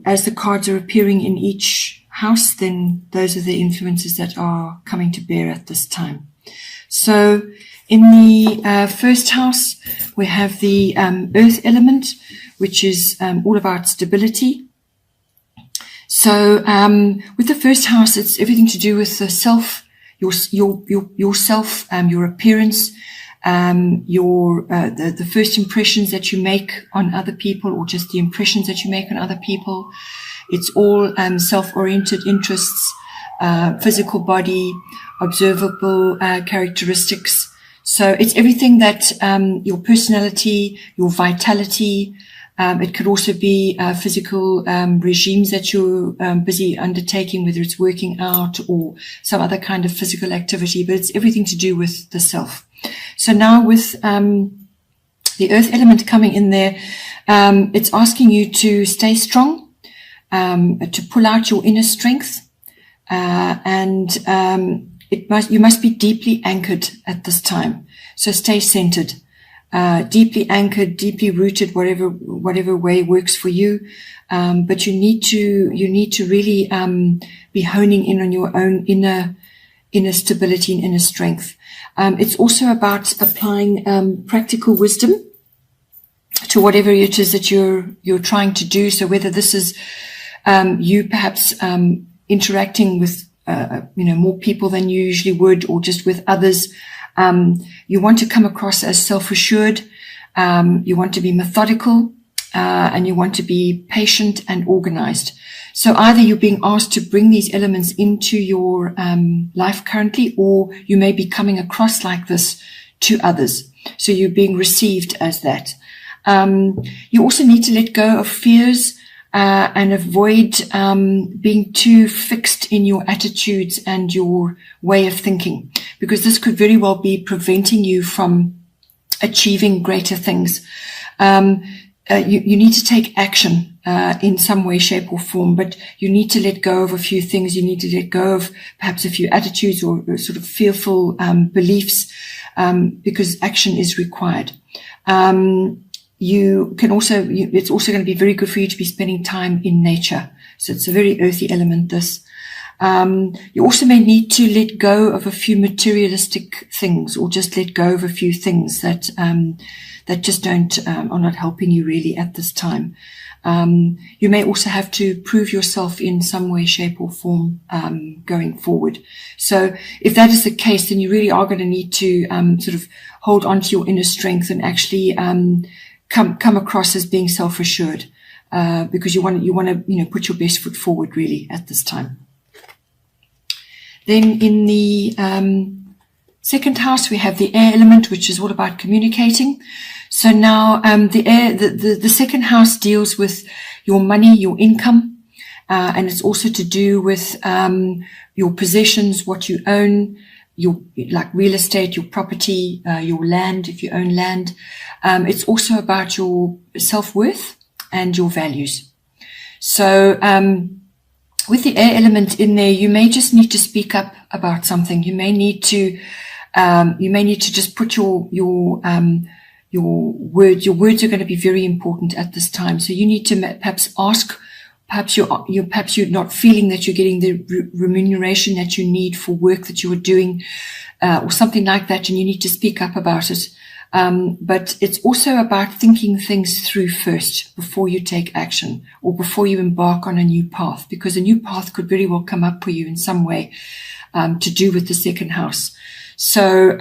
as the cards are appearing in each house, then those are the influences that are coming to bear at this time. So in the first house, we have the earth element, which is all about stability. So with the first house, it's everything to do with the self, yourself, your appearance, the first impressions that you make on other people, or just the impressions that you make on other people. It's all self-oriented interests, physical body, observable characteristics. So it's everything that your personality, your vitality. It could also be physical regimes that you're busy undertaking, whether it's working out or some other kind of physical activity, but it's everything to do with the self. So now with the earth element coming in there, it's asking you to stay strong, to pull out your inner strength, and you must be deeply anchored at this time. So stay centered. Deeply anchored, deeply rooted, whatever way works for you. But you need to really, be honing in on your own inner stability and inner strength. It's also about applying, practical wisdom to whatever it is that you're trying to do. So whether this is, you perhaps, interacting with, more people than you usually would, or just with others. You want to come across as self-assured. You want to be methodical, and you want to be patient and organized. So either you're being asked to bring these elements into your life currently, or you may be coming across like this to others. So you're being received as that. You also need to let go of fears, and avoid being too fixed in your attitudes and your way of thinking, because this could very well be preventing you from achieving greater things. You need to take action in some way, shape or form, but you need to let go of a few things. You need to let go of perhaps a few attitudes or sort of fearful beliefs, because action is required. You can also, it's also going to be very good for you to be spending time in nature. So it's a very earthy element, this. You also may need to let go of a few materialistic things, or just let go of a few things that just are not helping you really at this time. You may also have to prove yourself in some way, shape or form, going forward. So if that is the case, then you really are going to need to, sort of hold on to your inner strength and actually, come across as being self-assured, because you want to, put your best foot forward really at this time. Then in the second house, we have the air element, which is all about communicating. So now the second house deals with your money, your income, and it's also to do with your possessions, what you own, like real estate, your property, your land, if you own land. It's also about your self-worth and your values. So with the air element in there, you may just need to speak up about something. You may need to just put your words. Your words are going to be very important at this time. So you need to perhaps ask. Perhaps you're not feeling that you're getting the remuneration that you need for work that you are doing, or something like that, and you need to speak up about it. But it's also about thinking things through first before you take action, or before you embark on a new path, because a new path could very well come up for you in some way, to do with the second house. So,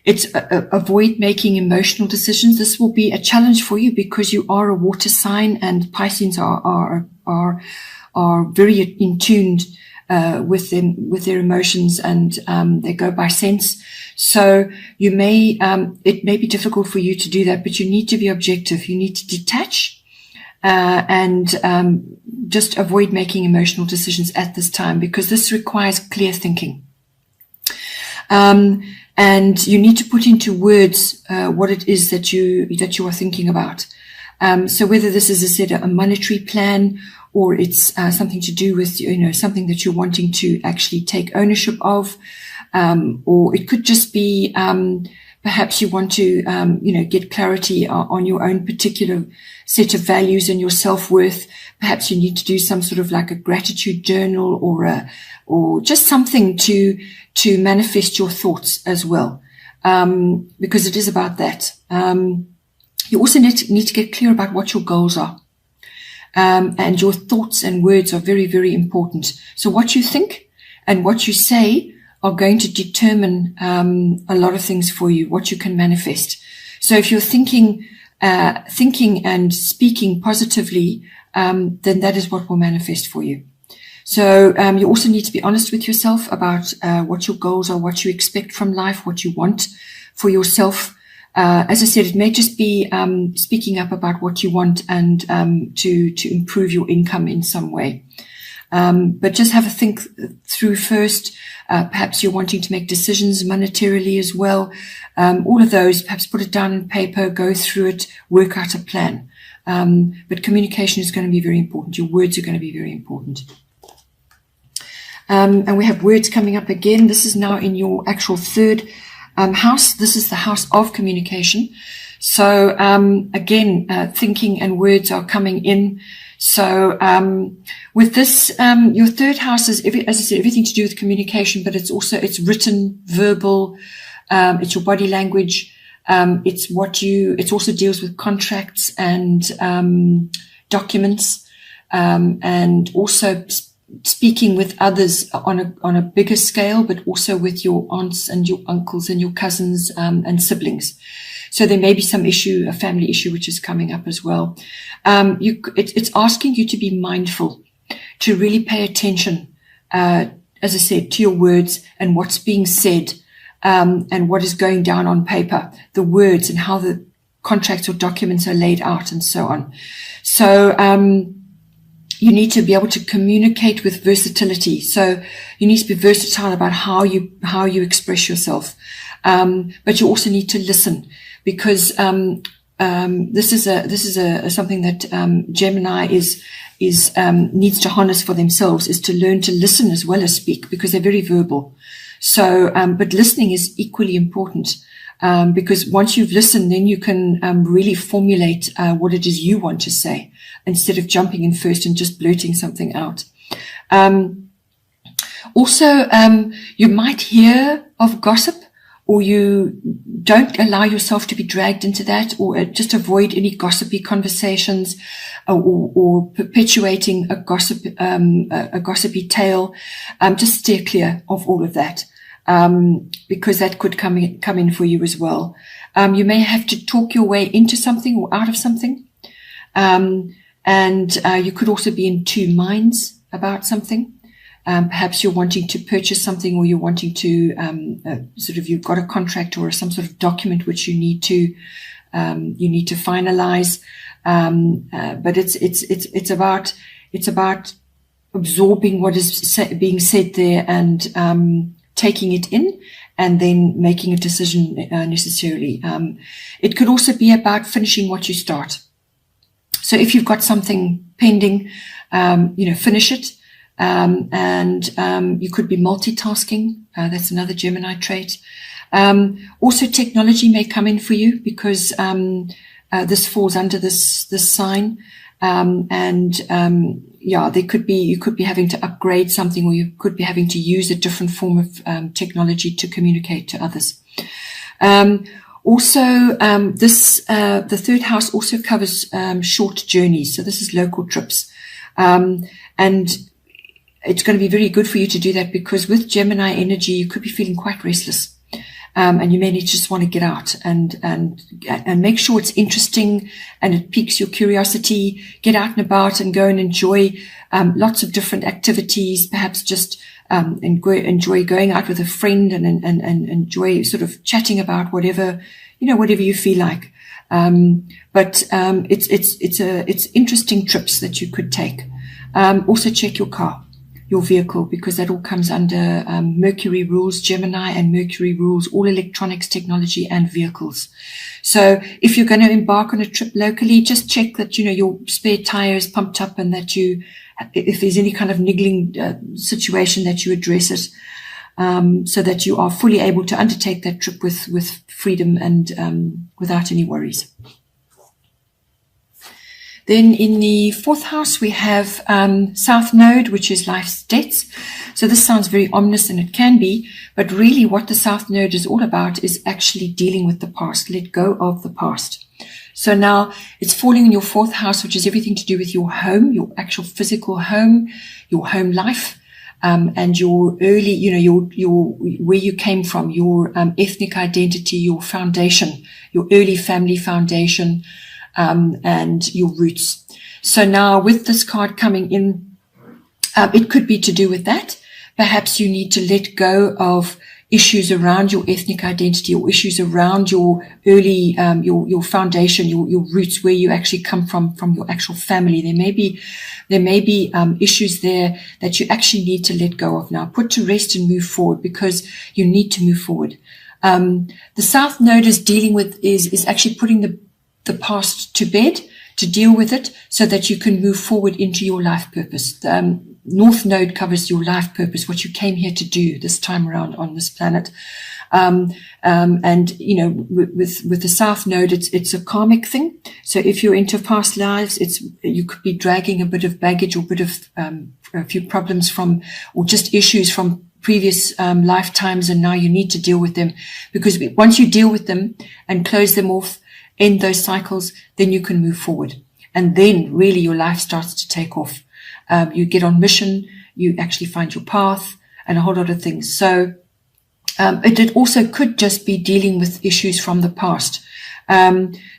it's avoid making emotional decisions. This will be a challenge for you because you are a water sign, and Pisces are very in tune with their emotions, and they go by sense. So you may it may be difficult for you to do that, but you need to be objective. You need to detach and just avoid making emotional decisions at this time, because this requires clear thinking. And you need to put into words what it is that you are thinking about. So whether this is, as I said, a monetary plan, or it's something to do with something that you're wanting to actually take ownership of, or it could just be perhaps you want to get clarity on your own particular set of values and your self-worth. Perhaps you need to do some sort of like a gratitude journal or just something to manifest your thoughts as well. Because it is about that. You also need to get clear about what your goals are. And your thoughts and words are very, very important. So what you think and what you say are going to determine a lot of things for you, what you can manifest. So if you're thinking and speaking positively, then that is what will manifest for you. So you also need to be honest with yourself about what your goals are, what you expect from life, what you want for yourself. As I said, it may just be speaking up about what you want and to improve your income in some way. But just have a think through first. Perhaps you're wanting to make decisions monetarily as well. All of those, perhaps put it down on paper, go through it, work out a plan. But communication is going to be very important. Your words are going to be very important. And we have words coming up again. This is now in your actual third house. This is the house of communication. So again, thinking and words are coming in. So with this, your third house is, as I said, everything to do with communication, but it's written, verbal, it's your body language, it also deals with contracts and documents, and also speaking with others on a bigger scale, but also with your aunts and your uncles and your cousins and siblings. So there may be some issue, a family issue, which is coming up as well. It's asking you to be mindful, to really pay attention, as I said, to your words and what's being said, and what is going down on paper, the words and how the contracts or documents are laid out and so on. So, you need to be able to communicate with versatility. So you need to be versatile about how you express yourself. But you also need to listen, because this is something that Gemini needs to harness for themselves, is to learn to listen as well as speak, because they're very verbal. So but listening is equally important, because once you've listened, then you can really formulate what it is you want to say, instead of jumping in first and just blurting something out. Also, you might hear of gossip, or you don't allow yourself to be dragged into that, or just avoid any gossipy conversations, or perpetuating a gossipy tale. Just steer clear of all of that, because that could come in for you as well. You may have to talk your way into something or out of something. And you could also be in two minds about something. Perhaps you're wanting to purchase something, or you're wanting to you've got a contract or some sort of document which you need to finalize. But it's about absorbing what is being said there and taking it in, and then making a decision necessarily. It could also be about finishing what you start. So if you've got something pending, finish it. And you could be multitasking. That's another Gemini trait. Also technology may come in for you, because this falls under this sign. You could be having to upgrade something, or you could be having to use a different form of technology to communicate to others. Also, the third house also covers short journeys. So this is local trips. And it's going to be very good for you to do that, because with Gemini energy, you could be feeling quite restless. And you may just want to get out and make sure it's interesting and it piques your curiosity. Get out and about and go and enjoy lots of different activities. Perhaps just enjoy going out with a friend and enjoy sort of chatting about whatever you feel like. But it's interesting trips that you could take. Also check your car, your vehicle, because that all comes under Mercury rules Gemini, and Mercury rules all electronics, technology, and vehicles. So if you're going to embark on a trip locally, just check that your spare tire is pumped up, and that if there's any kind of niggling situation, that you address it, so that you are fully able to undertake that trip with freedom and without any worries. Then in the 4th house, we have South Node, which is life's debts. So this sounds very ominous, and it can be, but really what the South Node is all about is actually dealing with the past. Let go of the past. So now it's falling in your 4th house, which is everything to do with your home, your actual physical home, your home life, and your early, your where you came from, your ethnic identity, your foundation, your early family foundation, and your roots. So now with this card coming in, it could be to do with that. Perhaps you need to let go of issues around your ethnic identity, or issues around your early, your foundation, your roots, where you actually come from your actual family. There may be issues there that you actually need to let go of now. Put to rest and move forward, because you need to move forward. The South Node is dealing with, is actually putting the past to bed, to deal with it, so that you can move forward into your life purpose. The North Node covers your life purpose, what you came here to do this time around on this planet. And with the South Node, it's a karmic thing. So if you're into past lives, you could be dragging a bit of baggage, or a bit of a few problems from, or just issues from previous lifetimes, and now you need to deal with them, because once you deal with them and close them off, end those cycles, then you can move forward, and then really your life starts to take off. You get on mission, you actually find your path, and a whole lot of things. So it also could just be dealing with issues from the past.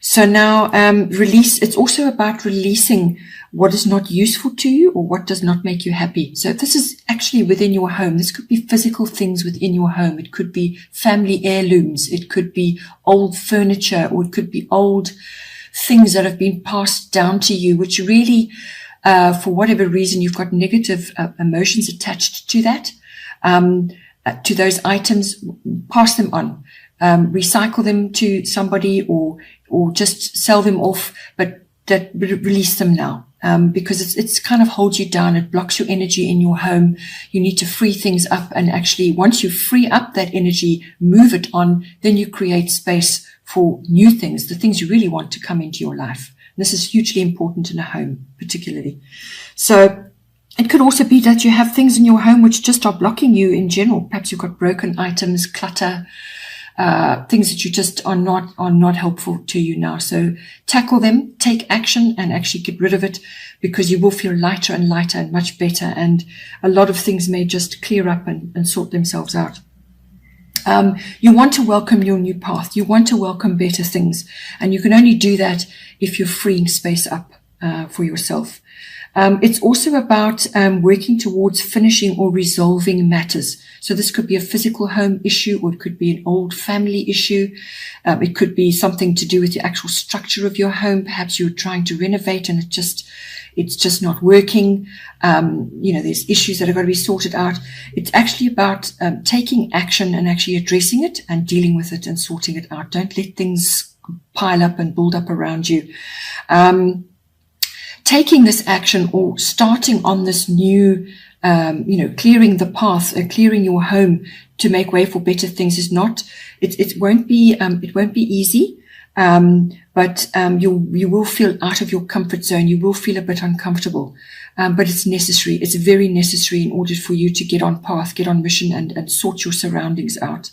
So now release. It's also about releasing what is not useful to you, or what does not make you happy. So this is actually within your home. This could be physical things within your home. It could be family heirlooms. It could be old furniture, or it could be old things that have been passed down to you, which really, for whatever reason, you've got negative emotions attached to that, to those items. Pass them on, recycle them to somebody, or just sell them off, but release them now. Because it's kind of holds you down. It blocks your energy in your home. You need to free things up, and actually once you free up that energy, move it on, then you create space for new things, the things you really want to come into your life. This is hugely important in a home, particularly. So it could also be that you have things in your home which just are blocking you in general. Perhaps you've got broken items, clutter, things that you just are not helpful to you now. So tackle them, take action, and actually get rid of it, because you will feel lighter and lighter and much better. And a lot of things may just clear up and sort themselves out. You want to welcome your new path. You want to welcome better things. And you can only do that if you're freeing space up for yourself. It's also about working towards finishing or resolving matters. So this could be a physical home issue, or it could be an old family issue. It could be something to do with the actual structure of your home. Perhaps you're trying to renovate and it's just not working. There's issues that have got to be sorted out. It's actually about taking action and actually addressing it and dealing with it and sorting it out. Don't let things pile up and build up around you. Taking this action, or starting on this new, clearing the path, clearing your home to make way for better things it won't be easy. But you will feel out of your comfort zone. You will feel a bit uncomfortable. But it's necessary. It's very necessary in order for you to get on path, get on mission, and sort your surroundings out.